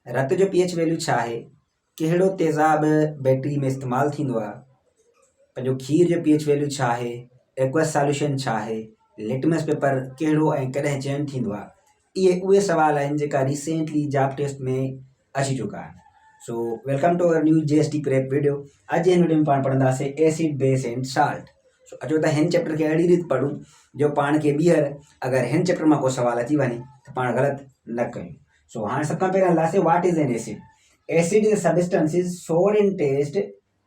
रत जो pH value छा आहे, कहिड़ो तेज़ाब बैटरी में इस्तेमालु थींदो आहे, पंहिंजो खीर जो पीएच वैल्यू छा आहे, एक्वस सॉल्यूशन छा आहे, लिटमस पेपर कहिड़ो ऐं कॾहिं चेंज थींदो आहे। इहे उहे सुवाल आहिनि जेका रिसेंटली जॉब टेस्ट में अची चुका आहिनि। So welcome to our new GST prep video. अॼु हिन वीडियो में पाण पढ़ंदासीं एसिड बेस एंड साल्ट। सो अचो त हिन चैप्टर खे अहिड़ी रीति पढ़ूं जो पाण खे ॿीहर अगरि हिन चैप्टर मां को सवाल अची वञे त पाण ग़लति न कयूं। सो हाणे सभ खां पहिरियों हलंदासीं what is an acid. Acid is a substance is सोर इन taste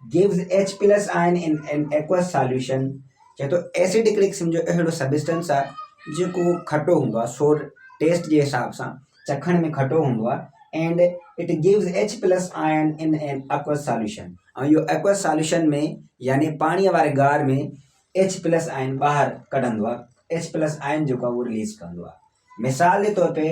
gives H plus ion in an aqueous solution। चाहे तो एसिड हिकिड़ी क़िस्म जो अहिड़ो सबस्टेंस आहे जेको खटो हूंदो आहे, सोर टेस्ट जे हिसाब सां चखण में खटो हूंदो आहे and it gives H plus ion in an aqueous solution। ऐं इहो aqueous solution में यानी पाणीअ वारे गार में H plus ion ॿाहिरि कढंदो आहे, H plus ion जेको आहे उहो रिलीज़ कंदो आहे। मिसाल जे तौर ते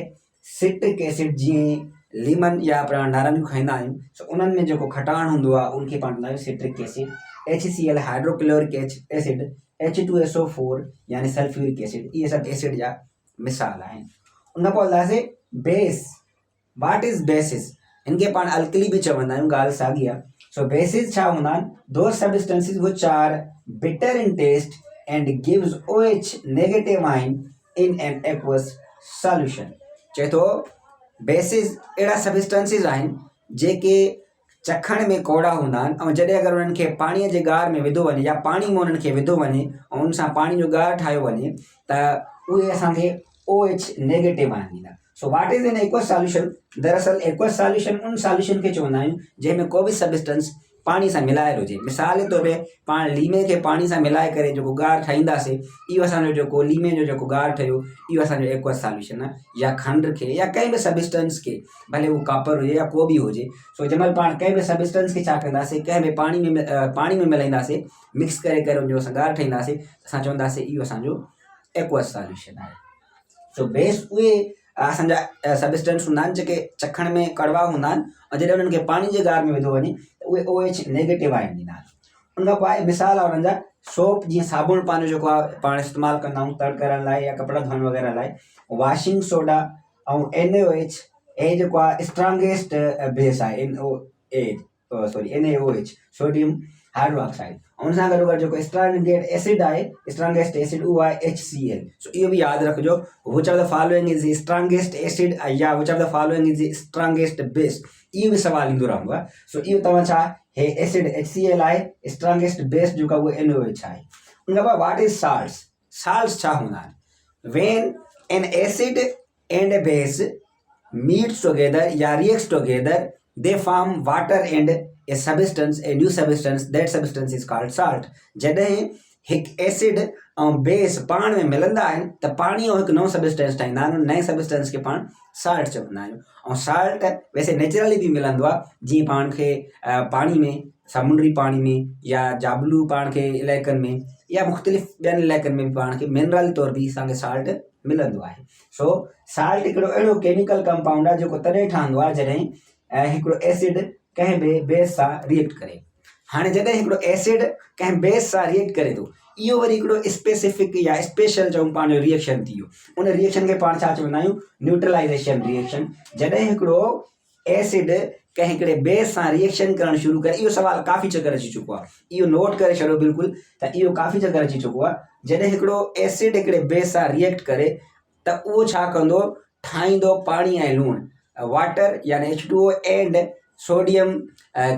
सिट्रिक एसिड जीअं लीमन या पाण नारंगियूं खाईंदा आहियूं, सो उन्हनि में जेको खटाण हूंदो आहे उनखे पाण चवंदा आहियूं citric acid. HCl hydrochloric acid, H2SO4 यानी सल्फ्यूरिक एसिड, इहे सभु एसिड जा मिसाल आहिनि। उन खां पोइ हलंदासीं बेस। व्हाट इज़ बेसिस, हिनखे पाण अल्कली बि चवंदा आहियूं, ॻाल्हि साॻी आहे। सो बेसिस छा हूंदा आहिनि? Those substances which are bitter in taste and gives OH negative ion in an aqueous solution. चए थो बेसिस अहिड़ा सबस्टेंसिस आहिनि जेके चखण में कौड़ा हूंदा आहिनि ऐं जॾहिं अगरि उन्हनि खे पाणीअ जे गार में विधो वञे या पाणी में उन्हनि खे विधो वञे ऐं उन सां पाणी जो गार ठाहियो वञे त उहे असांखे OH नेगेटिव आयन ॾींदा। सो what is an aqueous solution? दरअसल एक्वस सॉल्यूशन उन सॉल्यूशन खे चवंदा आहियूं जंहिंमें को बि सबस्टेंस पाणी सां मिलायल हुजे। मिसाल जे तौर ते पाण लीमे खे पाणी सां मिलाए करे जेको गार ठाहींदासीं, इहो असांजो जेको लीमे जो जेको गार ठहियो इहो असांजो एक्वस सॉल्यूशन आहे। या खंड खे या कंहिं बि सबस्टेंस खे, भले उहो कापर हुजे या को बि हुजे, सो जंहिंमहिल पाण कंहिं बि सबस्टेंस खे छा कंदासीं, कंहिं बि पाणी में मिलाईंदासीं, मिक्स करे करे उनजो असां गार ठाहींदासीं, असां चवंदासीं इहो असांजो एक्वस सॉल्यूशन आहे। सो बेस उहे असांजा सबस्टेंस हूंदा आहिनि जेके चखण में कड़वा हूंदा आहिनि ऐं जॾहिं उन्हनि खे पाणी जे गार में विधो वञे त उहे OH नेगेटिव आयन ॾींदा आहिनि। उन खां पोइ मिसाल आहे उन्हनि जा सोप, जीअं साबुण पंहिंजो जेको आहे पाण इस्तेमालु कंदा आहियूं तर करण लाइ या कपिड़ा धोइण वग़ैरह लाइ, वॉशिंग सोडा ऐं NaOH, हे जेको आहे स्ट्रांगेस्ट बेस आहे, NaOH सोडियम हाइड्रोक्साइड। ऐं उन सां गॾोगॾु जेको स्ट्रांगेस्ट एसिड आहे, स्ट्रांगेस्ट एसिड उहो आहे HCl। सो इहो बि यादि रखिजो, which of the following is strongest acid या which of the following is strongest base, इहो बि सवाल ईंदो रहंदो आहे। सो इहो तव्हां छा, हे एसिड HCl आहे, स्ट्रांगेस्ट बेस जेका उहो NaOH आहे। उन खां पोइ व्हाट इज़ साल्ट्स। साल्ट्स छा हूंदा आहिनि? When an acid and a base meets together या reacts together they form water and a substance, a new substance, that substance is called salt। जॾहिं हिकु एसिड ऐं बेस पाण में मिलंदा आहिनि त पाणी ऐं हिकु नओं सबस्टेंस ठाहींदा आहिनि, नए सबस्टेंस खे पाण साल्ट चवंदा आहियूं। ऐं साल्ट वैसे नेचुरली बि मिलंदो आहे, जीअं पाण खे पाणी में, समुंडी पाणी में या जाबलू पाण खे इलाइक़नि में या मुख़्तलिफ़ ॿियनि इलाइक़नि में बि पाण खे मिनरल तौर बि असांखे साल्ट मिलंदो आहे। सो साल्ट हिकिड़ो अहिड़ो केमिकल कंपाउंड आहे जेको तॾहिं ठहंदो आहे जॾहिं हिकिड़ो एसिड कंहिं बि बेस सां रिएक्ट करे। हाणे जॾहिं हिकिड़ो एसिड कंहिं बेस सां रिएक्ट करे थो, इहो वरी हिकिड़ो स्पेसिफिक या स्पेशल चऊं पंहिंजो रिएक्शन थी वियो। उन रिएक्शन खे पाण छा चवंदा आहियूं? न्यूट्रलाइज़ेशन रिएक्शन। जॾहिं हिकिड़ो एसिड कंहिं हिकिड़े बेस सां रिएक्शन करणु शुरू करे, इहो सवाल काफ़ी चकर अची चुको आहे, इहो नोट करे छॾियो बिल्कुलु त इहो काफ़ी चकर अची चुको आहे। जॾहिं हिकिड़ो एसिड हिकिड़े बेस सां रिएक्ट करे त उहो छा कंदो? ठाहींदो पाणी ऐं लूणु, वाटर यानी H2O एंड सोडियम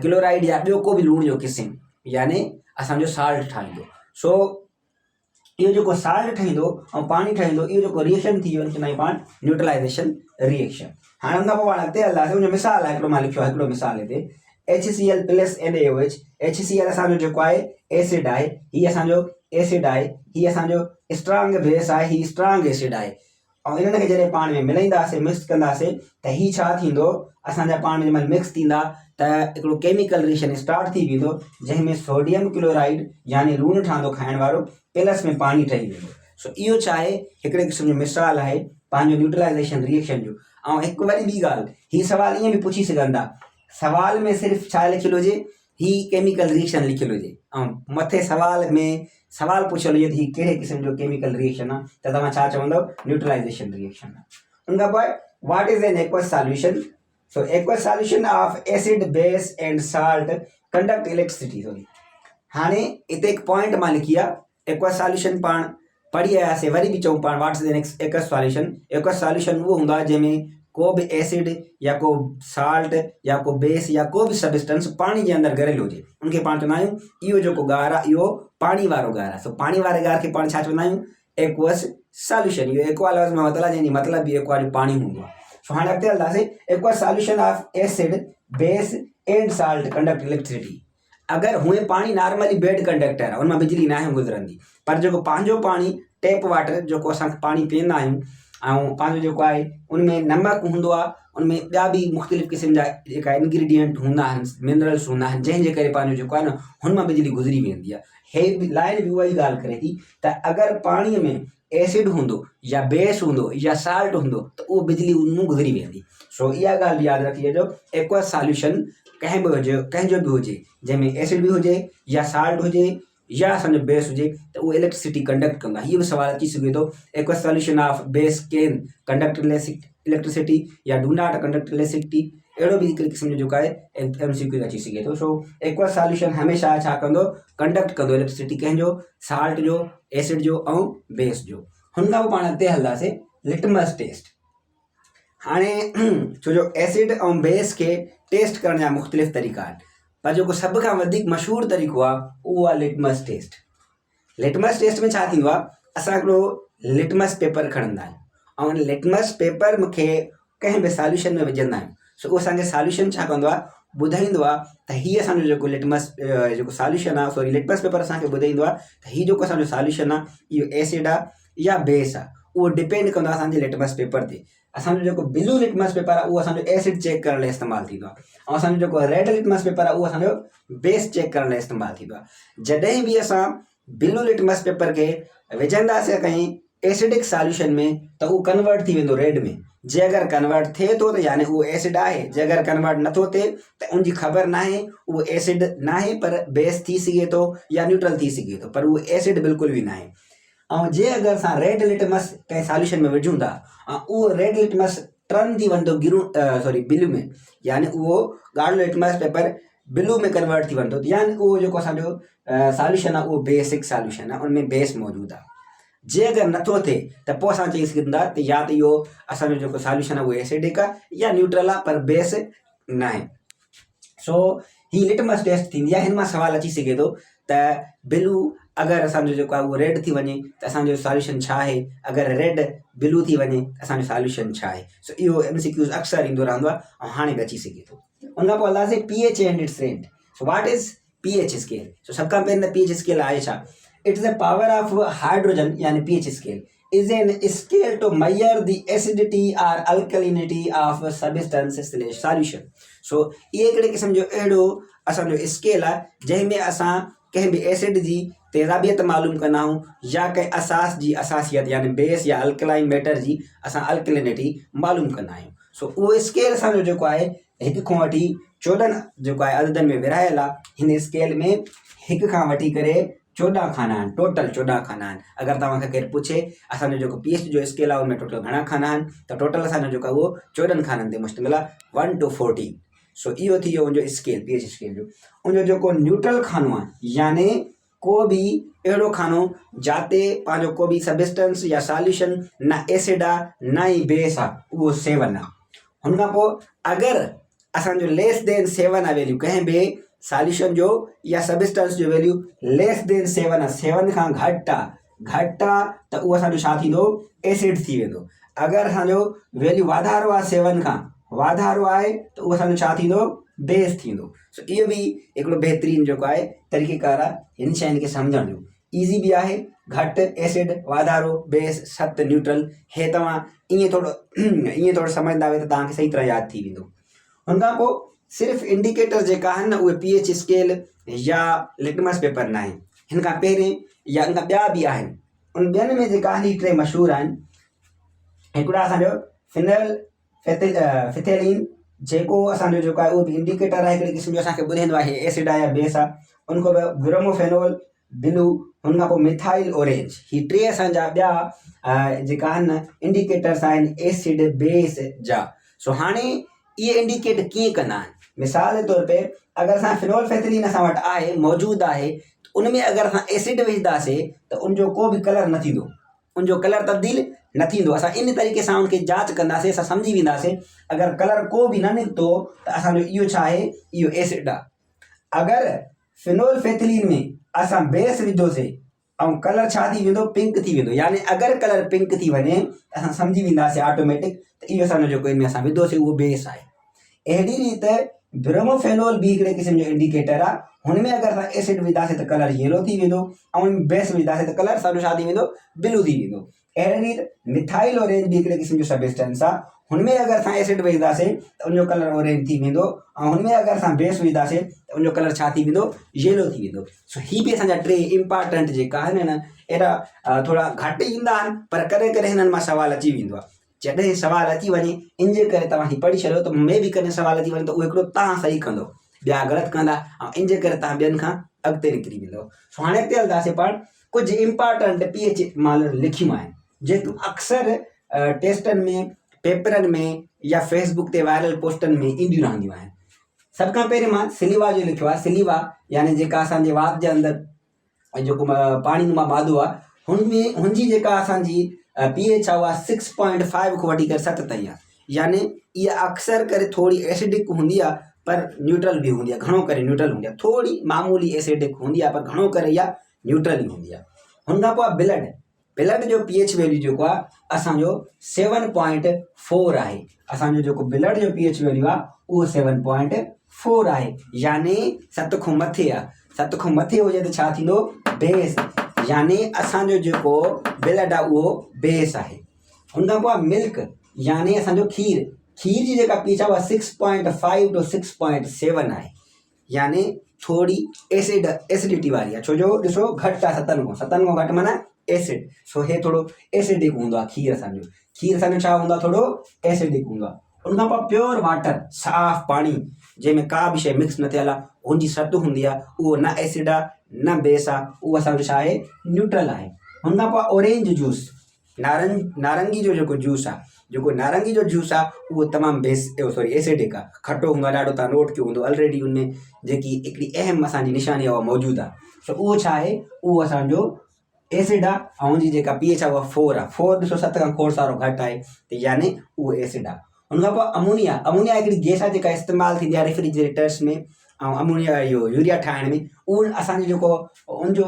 क्लोराइड या ॿियो को बि लूण जो क़िस्म, यानी असांजो साल्ट ठाहींदो। सो इहो जेको साल्ट ठाहींदो ऐं पाणी ठाहींदो, इहो जेको रिएक्शन थी वियो चवंदा आहियूं पाण न्यूट्रलाइज़ेशन रिएक्शन। हाणे हुन खां पोइ पाण अॻिते हलंदासीं। उनजो मिसाल आहे, हिकिड़ो मां लिखियो आहे, हिकिड़ो मिसाल हिते HCl प्लस NaOH। HCl असांजो जेको आहे एसिड आहे, हीअ असांजो एसिड आहे, हीअ असांजो स्ट्रांग बेस आहे, हीअ स्ट्रांग एसिड आहे। ऐं इन्हनि खे जॾहिं पाण में मिलाईंदासीं, मिक्स कंदासीं त हीअ छा थींदो? असांजा पाण में जंहिंमहिल मिक्स थींदा त हिकिड़ो केमिकल रिएक्शन स्टार्ट थी वेंदो जंहिंमें सोडियम क्लोराइड यानी लूणु ठहंदो खाइण वारो, प्लस में पाणी ठही वेंदो। सो इहो छा आहे? हिकिड़े क़िस्म जो मिसाल आहे पंहिंजो न्यूट्रलाइज़ेशन रिएक्शन जो। ऐं हिकु वरी ॿी ॻाल्हि, हीअ सवाल ईअं बि पुछी सघनि था, सवाल में सिर्फ़ु छा लिखियलु हुजे? ही केमिकल रिएक्शन लिखियलु हुजे ऐं मथे सवाल में सवाल पुछियलु हुजे त हीअ कहिड़े क़िस्म जो केमिकल रिएक्शन आहे, त तव्हां छा चवंदव? न्यूट्रलाइज़ेशन रिएक्शन आहे। उन खां पोइ what is an aqueous solution? So aqueous solution of acid base and salt conduct electricity. Sorry हाणे इते एक पॉइंट मां लिखी आहे एक्वस सॉल्यूशन पाण पढ़ी आयासीं, वरी भी चऊं पाण what's the aqueous solution. Aqueous solution वो हूंदो आहे जंहिंमें को भी एसिड या को साल्ट या को बेस या को भी सब्सटेंस पानी के अंदर गरियल हुजे, उनखे पाण चवंदा आहियूं इहो जेको गार आहे इहो पाणी वारो गार आहे। सो पाणी वारे गार खे पाण छा चवंदा आहियूं, एक्वस सॉल्यूशन। इहो एक्वा लफ़्ज़ में वरितल आहे जंहिंजी मतिलबु बि एक्वा जो पाणी हूंदो आहे। सो हाणे अॻिते हलंदासीं। Aqueous solution of acid base and salt conduct electricity. अगर हुए पानी नॉर्मली बेड कंडक्टर आहे, उनमां बिजली ना आहे गुज़रंदी, पर जेको पंहिंजो पाणी टैप वाटर जेको असां पाणी पीअंदा आहियूं ऐं पंहिंजो जेको आहे उनमें नमक हूंदो आहे, उनमें ॿिया बि मुख़्तलिफ़ क़िस्म जा जेका इंग्रीडियंट हूंदा आहिनि, मिनरल्स हूंदा आहिनि, जंहिंजे करे पंहिंजो जेको आहे न हुनमां बिजली गुज़री वेंदी आहे। हे लाइन बि उहा ई ॻाल्हि करे थी त अगरि पाणीअ में एसिड हूंदो या बेस हूंदो या साल्ट हूंदो त उहो बिजली उनमां गुज़री वेंदी। सो इहा ॻाल्हि बि यादि रखी छॾिजो, एक्वस सॉल्यूशन कंहिंजो बि हुजे, जंहिंमें एसिड बि हुजे या साल्ट हुजे या असांजो बेस हुजे त उहो इलेक्ट्रिसिटी कंडक्ट कंदो आहे। हीअ बि सवाल अची सघे थो, aqueous solution of base can conduct electricity या डू नॉट कंडक्ट इलेक्ट्रिसिटी, अहिड़ो बि हिकिड़े क़िस्म जो जेको आहे MCQ अची सघे थो। सो एक्वस सॉल्यूशन हमेशह छा कंदो, कंडक्ट कंदो इलेक्ट्रिसिटी, कंहिंजो साल्ट जो, एसिड जो ऐं बेस जो। हुन खां पोइ पाण अॻिते हलंदासीं लिटमस टेस्ट। हाणे छो जो एसिड ऐं बेस खे टेस्ट करण जा मुख़्तलिफ़ तरीक़ा आहिनि, पर जेको सभ खां वधीक मशहूरु तरीक़ो आहे उहो आहे लिटमस टेस्ट। लिटमस टेस्ट में छा थींदो आहे, असां हिकिड़ो लिटमस पेपर खणंदा आहियूं ऐं उन लिटमस पेपर खे कंहिं बि सॉल्यूशन में विझंदा आहियूं। सो उहो असांखे सॉल्यूशन छा कंदो आहे, ॿुधाईंदो आहे त हीअ असांजो जेको जेको सॉल्यूशन आहे, सॉरी लिटमस पेपर असांखे ॿुधाईंदो आहे त हीअ जेको असांजो सॉल्यूशन आहे इहो एसिड आहे या बेस आहे। उहो डिपेंड कंदो आहे असांजे लिटमस पेपर ते। असांजो जेको ब्लू लिटमस पेपर आहे उहो असांजो एसिड चेक करण लाइ इस्तेमालु थींदो आहे ऐं असांजो जेको रेड लिटमस पेपर आहे उहो असांजो बेस चेक करण लाइ इस्तेमालु थींदो आहे। जॾहिं बि असां ब्लू लिटमस पेपर खे विझंदासीं कंहिं एसिडिक सॉल्यूशन में त उहो कन्वर्ट थी वेंदो रेड में। जे अगरि कन्वर्ट थिए थो त यानी उहो एसिड आहे, जे अगरि कन्वर्ट नथो थिए त उनजी ख़बर न आहे, उहो एसिड न आहे पर बेस थी सघे थो या न्यूट्रल थी सघे थो, पर उहो एसिड बिल्कुलु बि न आहे। ऐं जे अगरि असां रेड लिटमस कंहिं सॉल्यूशन में विझूं था ऐं उहो रेड लिटमस टर्न थी वञे थो ब्लू में, यानी उहो ॻाढ़ो लिटमस पेपर ब्लू में कन्वर्ट थी वञे थो, यानी उहो जेको असांजो सॉल्यूशन आहे उहो बेसिक सॉल्यूशन आहे, उनमें बेस मौजूदु आहे। जे अगरि नथो थिए त पोइ असां चई सघंदा त या त इहो असांजो जेको सॉल्यूशन आहे उहो एसिडिक आहे या न्यूट्रल आहे पर बेस न आहे। सो ही लिटमस टेस्ट थींदी आहे। हिन मां सवाल अची सघे थो त ब्लू अगरि असांजो जेको आहे उहो रेड थी वञे त असांजो सॉल्यूशन छा आहे, अगरि रेड ब्लू थी वञे त असांजो सॉल्यूशन छा आहे। सो इहो MCQ अक्सर ईंदो रहंदो आहे ऐं हाणे बि अची सघे थो। उन खां पोइ हलंदासीं pH and its range. So what is pH scale. So सभ खां पहिरीं त pH स्केल आहे छा, it is the power of hydrogen, यानी pH scale is an scale to measure the acidity or alkalinity of substance / solution। सो इहे हिकिड़े क़िस्म जो अहिड़ो असांजो स्केल आहे जंहिंमें असां कंहिं बि एसिड जी तेज़ाबियत मालूम कंदा आहियूं या कंहिं असास जी असासियत यानी बेस या अल्कलाइन मैटर जी असां अल्कलिनिटी मालूम कंदा आहियूं। सो उहो स्केल असांजो जेको आहे 1 खां वठी 14 जेको आहे अददनि में विरहायल आहे। हिन स्केल में 1 खां वठी करे 14 खाना आहिनि, टोटल 14 खाना आहिनि। अगरि तव्हांखे केरु पुछे असांजो जेको pH जो स्केल आहे उनमें टोटल घणा खाना आहिनि त टोटल असांजो जेको आहे उहो 14 खाननि ते मुश्तमिल आहे, 1 to 14। सो इहो थी वियो उनजो स्केल pH स्केल जो। उनजो जेको न्यूट्रल खानो आहे यानी को बि अहिड़ो खानो जाते पंहिंजो को बि सबस्टेंस या सॉल्यूशन न एसिड आहे न ई बेस आहे, उहो 7 आहे। हुन खां पोइ अगरि असांजो लेस देन 7 आहे वैल्यू कंहिं बि सॉल्यूशन जो या सबस्टेंस जो वैल्यू लेस देन 7 आहे, 7 खां घटि आहे त उहो असांजो छा थींदो, एसिड थी वेंदो। अगरि असांजो वैल्यू वाधारो आहे 7 खां वाधारो आहे त उहो असांजो छा थींदो, बेस थींदो। सो इहो बि हिकिड़ो बहितरीनु जेको आहे तरीक़ेकार आहे हिन शयुनि खे सम्झण जो। ईज़ी बि आहे, घटि एसिड वाधारो बेस 7 न्यूट्रल। हे तव्हां ईअं थोरो सम्झंदा आहियो त तव्हांखे सही तरह यादि थी वेंदो। हुन खां पोइ सिर्फ़ु इंडिकेटर जेका आहिनि न उहे pH स्केल या लिटमस पेपर न आहिनि। हिन खां पहिरें या हिन खां ॿिया बि आहिनि, उन ॿियनि में जेका आहिनि 3 मशहूरु आहिनि। हिकिड़ा असांजो फिथेलिन जेको असांजो जेको आहे उहो बि इंडिकेटर आहे, हिकिड़े क़िस्म जो असांखे ॿुधाईंदो आहे एसिड आहे या बेस आहे। उन खां पोइ ब्रोमोफेनोल ब्लू, हुन खां पोइ मिथाइल ऑरेंज। ही 3 असांजा ॿिया जेका आहिनि इंडिकेटर्स आहिनि एसिड बेस जा। सो हाणे ये इंडिकेट कीअं कंदा आहिनि? मिसाल जे तौर पे अगरि असां फिनोल्फेथिलीन असां वटि आहे मौजूदु आहे उनमें अगरि असां एसिड विझंदासीं त उनजो को बि कलर न थींदो, उनजो कलर तब्दील न थींदो। असां इन तरीक़े सां उनखे जांच कंदासीं, असां सम्झी वेंदासीं अगरि कलर को बि न निकितो त असांजो इहो छा आहे, इहो एसिड आहे। अगरि फिनोल्फेथिलीन में असां बेस विधोसीं ऐं कलर छा थी वेंदो, पिंक थी वेंदो। यानी अगरि कलर पिंक थी वञे असां सम्झी वेंदासीं ऑटोमेटिक त इहो असांजो जेको इनमें असां विधोसीं उहो बेस आहे। अहिड़ी रीति ब्रोमोफेनोल बि हिकिड़े क़िस्म जो इंडिकेटर आहे। हुनमें अगरि असां एसिड विझंदासीं त कलर येलो थी वेंदो ऐं हुन बेस विझंदासीं त कलर असांजो छा थी वेंदो, ब्लू थी वेंदो। अहिड़ी रीति मिथाइल ऑरेंज बि हिकिड़े क़िस्म जो सबस्टेंस आहे। हुनमें अगरि असां एसिड विझंदासीं त उनजो कलर ऑरेंज थी वेंदो ऐं हुनमें अगरि असां बेस विझंदासीं त उनजो कलर छा थी वेंदो, येलो थी वेंदो। सो ही बि असांजा टे इम्पॉर्टेंट जेका आहिनि न अहिड़ा थोरा घटि ईंदा आहिनि, पर कॾहिं कॾहिं हिननि मां सवाल अची वेंदो आहे। जॾहिं सवाल अची वञे इन जे करे तव्हां ही पढ़ी छॾियो त में बि कॾहिं सवाल अची वञे त उहो हिकिड़ो तव्हां सही कंदो, ॿिया ग़लति कंदा ऐं इन जे करे तव्हां ॿियनि खां अॻिते निकिरी वेंदो। सो हाणे अॻिते हलंदासीं पाण कुझु इम्पॉर्टेंट पीएच माल लिखियूं आहिनि जेकियूं अक्सर टेस्टनि में, पेपरनि में या फेसबुक ते वायरल पोस्टनि में ईंदियूं रहंदियूं आहिनि। सभ खां पहिरीं मां सिलिवा जो लिखियो आहे। सिलिवा यानी जेका असांजे वात जे अंदरि जेको पाणीनुमा मादो आहे हुनमें हुनजी जेका असांजी पीएच आहे उहा 6.5 खां वठी करे 7 ताईं आहे। यानी इहा अक्सर करे थोरी एसिडिक हूंदी आहे पर न्यूट्रल बि हूंदी आहे, घणो करे न्यूट्रल हूंदी आहे। थोरी मामूली एसिडिक हूंदी आहे पर घणो करे इहा न्यूट्रल ई हूंदी आहे। हुन खां पोइ ब्लड जो पीएच वैल्यू जेको आहे असांजो 7.4 आहे। असांजो जेको ब्लड जो पीएच वैल्यू आहे उहो 7.4 आहे, यानी 7 खां मथे आहे। 7 खां मथे हुजे त छा थींदो, बेस, यानी असांजो जेको ब्लड आहे उहो बेस आहे। हुन खां पोइ मिल्क यानी असांजो खीर जी जेका पीएच आहे उहा 6.5 to 6.7 आहे, यानी थोरी एसिडिटी वारी आहे। छो जो ॾिसो घटि आहे 7 खां घटि माना एसिड। सो हे थोरो एसिडिक हूंदो आहे खीर असांजो छा हूंदो आहे, थोरो एसिडिक हूंदो आहे। उन खां पोइ प्योर वाटर, साफ़ पाणी जंहिंमें का बि शइ मिक्स न थियल आहे, हुनजी सत हूंदी आहे, उहो न एसिड आहे न बेस आहे, उहो असांजो छा आहे, न्यूट्रल आहे। हुन खां पोइ ऑरेंज जूस, नारंगी जो जेको जूस आहे, जेको नारंगी जो जूस आहे उहो तमामु एसिडिक आहे, खटो हूंदो आहे ॾाढो। तव्हां नोट कयो हूंदो ऑलरेडी उनमें जेकी हिकिड़ी अहम असांजी निशानी आहे उहा मौजूदु आहे। सो उहो छा आहे, उहो असांजो एसिड आहे ऐं हुनजी जेका पीएच आहे उहा 4 आहे। 4 ॾिसो 7 खां खोड़ सारो घटि आहे त यानी उहो एसिड आहे। हुन खां पोइ अमोनिया हिकिड़ी गैस आहे जेका इस्तेमालु थींदी आहे रेफ्रिजरेटर्स में ऐं अमोनिया इहो यूरिया ठाहिण में। उहो असांजो जेको उनजो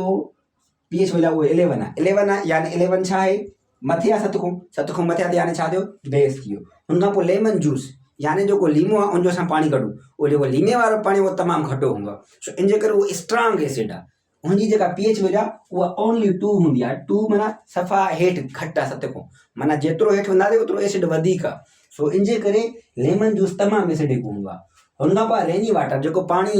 पीएच वैल्यू आहे उहो 11 आहे। 11 आहे यानी 11 छा आहे, मथे आहे 7 खां मथे आहे त यानी छा थियो, बेस थी वियो। हुन खां पोइ लेमन जूस यानी जेको लीमो आहे उनजो असां पाणी कढूं, उहो जेको लीमे वारो पाणी उहो तमामु घटो हूंदो आहे। सो इन जे करे उहो स्ट्रांग एसिड आहे। हुनजी जेका पीएच वैल्यू आहे उहा ओनली 2 हूंदी आहे। 2 माना सफ़ा हेठि घटि आहे 7 खां, माना जेतिरो हेठि वेंदासीं ओतिरो एसिड वधीक आहे। सो इन जे करे लेमन जूस तमामु एसिडिक हूंदो आहे। हुन खां पोइ रेनी वाटर, जेको पाणी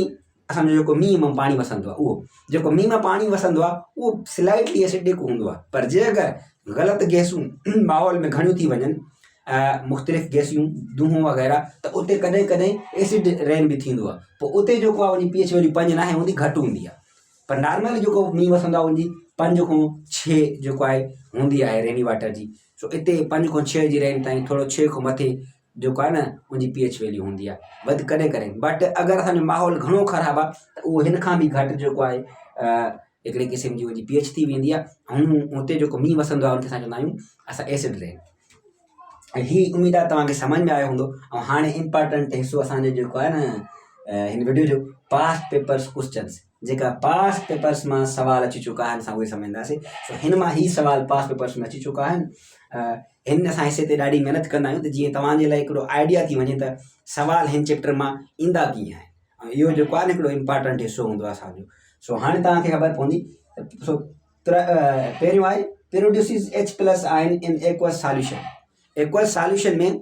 असांजो जेको मींहं मां पाणी वसंदो आहे, उहो जेको मींहं मां पाणी वसंदो आहे उहो स्लाइटली एसिडिक हूंदो आहे। पर जे अगरि ग़लति गैसूं माहौल में घणियूं थी वञनि, मुख़्तलिफ़ गैसियूं, दूंहों वग़ैरह, त उते कॾहिं कॾहिं एसिड रेन बि थींदो आहे। पोइ उते जेको आहे उनजी पीएच वैल्यू 5 न आहे, हूंदी घटि हूंदी आहे। पर नॉर्मली जेको मींहुं वसंदो आहे उनजी 5 खां 6 जेको आहे हूंदी आहे रेनी वाटर जी। सो हिते 5 खां 6 जी रेंज ताईं, थोरो 6 खां मथे जेको आहे न उनजी पीएच वैल्यू हूंदी आहे, वधि कॾहिं कॾहिं। बट अगरि असांजो माहौल घणो ख़राबु आहे त उहो हिन खां बि घटि जेको आहे हिकिड़े क़िस्म जी उनजी पीएच थी वेंदी आहे। ऐं हुते जेको मींहुं वसंदो आहे उनखे असां चवंदा आहियूं असां एसिड रेन। ऐं हीअ उमेदु आहे तव्हांखे सम्झ में आयो हूंदो। ऐं हाणे इम्पॉर्टेंट हिसो असांजो जेको आहे न हिन वीडियो जो, पास्ट पेपर्स क्वेश्चन्स, जेका पास्ट पेपर्स मां सवाल अची चुका आहिनि असां उहे सम्झंदासीं। सो हिन मां ही सवाल पास्ट पेपर्स में अची चुका आहिनि। हिन असां हिसे ते ॾाढी महिनत कंदा आहियूं त जीअं तव्हांजे लाइ हिकिड़ो आइडिया थी वञे त सवाल हिन चैप्टर मां ईंदा कीअं आहिनि। ऐं इहो जेको आहे न हिकिड़ो इम्पॉर्टेंट हिसो हूंदो आहे असांजो। सो हाणे तव्हांखे ख़बर पवंदी। सो पहिरियों आहे प्रोड्यूसिस H+ आयन in aqueous solution. Aqueous solution में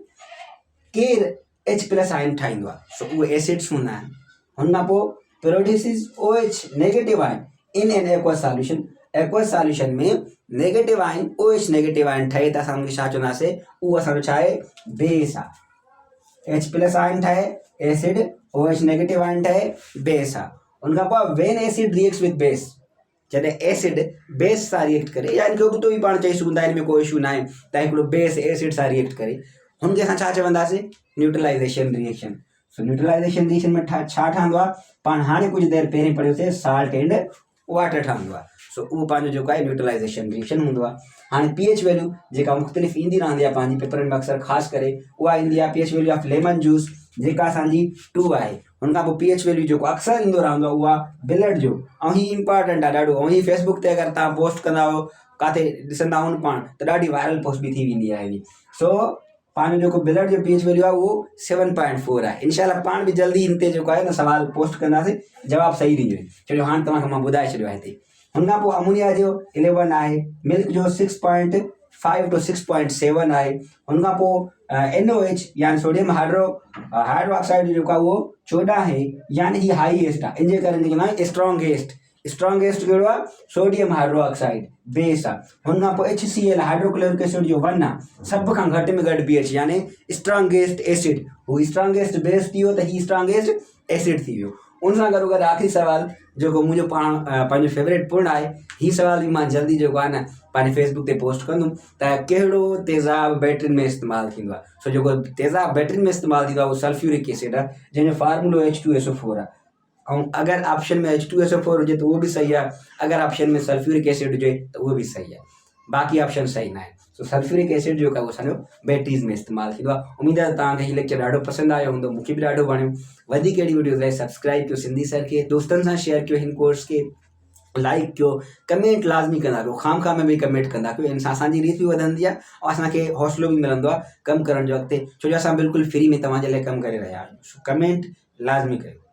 केरु H+ आयन ठाहींदो आहे, सो उहे एसिड्स हूंदा आहिनि। हुन खां पोइ प्रोड्यूसिस OH negative ion in an aqueous solution. Aqueous solution में नेगेटिव आयन OH नेगेटिव आयन ठहे त असांखे छा चवंदासीं, उहो असांजो छा आहे, बेस आहे। H+ आयन ठहे एसिड, OH नेगेटिव आयन ठहे बेस आहे। उन खां पोइ when acid reacts with base, जॾहिं एसिड बेस सां रिएक्ट करे, या इनखे उबतो बि पाण चई सघूं था, हिन में कोई इशू न आहे त हिकिड़ो बेस एसिड सां रिएक्ट करे, हुनखे असां छा चवंदासीं, न्यूट्रलाइज़ेशन रिएक्शन। सो न्यूट्रलाइज़ेशन रिएक्शन में छा ठहंदो आहे, पाण हाणे कुझु देरि पहिरीं पढ़ियोसीं, साल्ट एंड वाटर ठहंदो आहे। सो उहो पंहिंजो जेको आहे न्यूट्रलाइज़ेशन रिएक्शन हूंदो आहे। हाणे pH वैल्यू जेका मुख़्तलिफ़ ईंदी रहंदी आहे पंहिंजी पेपरनि में अक्सर ख़ासि करे, उहा ईंदी आहे pH value of lemon juice जेका असांजी 2 आहे। हुन खां पोइ pH वैल्यू जेको अक्सर ईंदो रहंदो आहे उहा बिलट जो, ऐं हीअ इंपॉर्टेंट आहे ॾाढो। ऐं हीअ फेसबुक ते अगरि तव्हां पोस्ट कंदा हो, किथे ॾिसंदा हुन पाण, त ॾाढी वायरल पोस्ट बि थी वेंदी आहे हीअ। सो पंहिंजो जेको बिलट जो pH वैल्यू आहे उहो 7.4 आहे। इनशाला पाण बि जल्दी हिन ते जेको आहे न सुवाल पोस्ट कंदासीं, जवाबु सही ॾिजो, छो जो हाणे तव्हांखे मां ॿुधाए छॾियो आहे हिते। हुन खां पोइ अमोनिया जो 11 आहे, मिल्क जो 6.5 to 6.7 आहे। हुन खां पोइ NOH यानी सोडियम हाइड्रोक्साइड जेको आहे उहो 14 आहे, यानी ही हाईएस्ट आहे। इन जे करे चवंदा आहियूं स्ट्रॉन्गेस्ट कहिड़ो आहे, सोडियम हाइड्रोक्साइड बेस आहे। हुन खां पोइ HCl हाइड्रोक्लोरिक एसिड जो 1 आहे, सभ खां घटि में घटि pH, यानी स्ट्रॉन्गेस्ट एसिड। हू स्ट्रॉन्गेस्ट बेस थी वियो त ही स्ट्रॉन्गेस्ट एसिड थी वियो। उन सां गॾो गॾु आख़िरी सुवाल जेको मुंहिंजो पंहिंजो फेवरेट पूर्ण आहे, हीअ सुवाल बि मां जल्दी जेको आहे न पंहिंजे फेसबुक ते पोस्ट कंदुमि, त कहिड़ो तेज़ाब बैटरियुनि में इस्तेमालु थींदो आहे। सो जेको तेज़ाब बैटरियुनि में इस्तेमालु थींदो आहे उहो सल्फ्यूरिक एसिड आहे, जंहिंजो फार्मूलो H2SO4 आहे। ऐं अगरि ऑप्शन में H2SO4 हुजे त उहो बि सही आहे, अगरि ऑप्शन में सल्फ्यूरिक एसिड हुजे त उहो बि सही आहे, बाक़ी ऑप्शन सही न आहे। सो सल्फ्यूरिक एसिड जेको आहे उहो असांजो बैटरीज़ में इस्तेमालु थींदो आहे। उमेद आहे तव्हांखे हीउ लेक्चर ॾाढो पसंदि आयो हूंदो, मूंखे बि ॾाढो वणियो। वधीक अहिड़ी वीडियोज़ लाइ सब्सक्राइब कयो सिंधी सर खे, दोस्तनि सां शेयर कयो, हिन कोर्स खे लाइक कयो, कमेंट लाज़मी कंदा कयो, खाम में बि कमेंट कंदा कयो। इन सां असांजी रीच बि वधंदी आहे ऐं असांखे हौसलो बि मिलंदो आहे कमु करण जो अॻिते, छो जो असां बिल्कुलु फ्री में तव्हांजे लाइ कमु करे रहिया आहियूं। कमेंट लाज़मी कयो।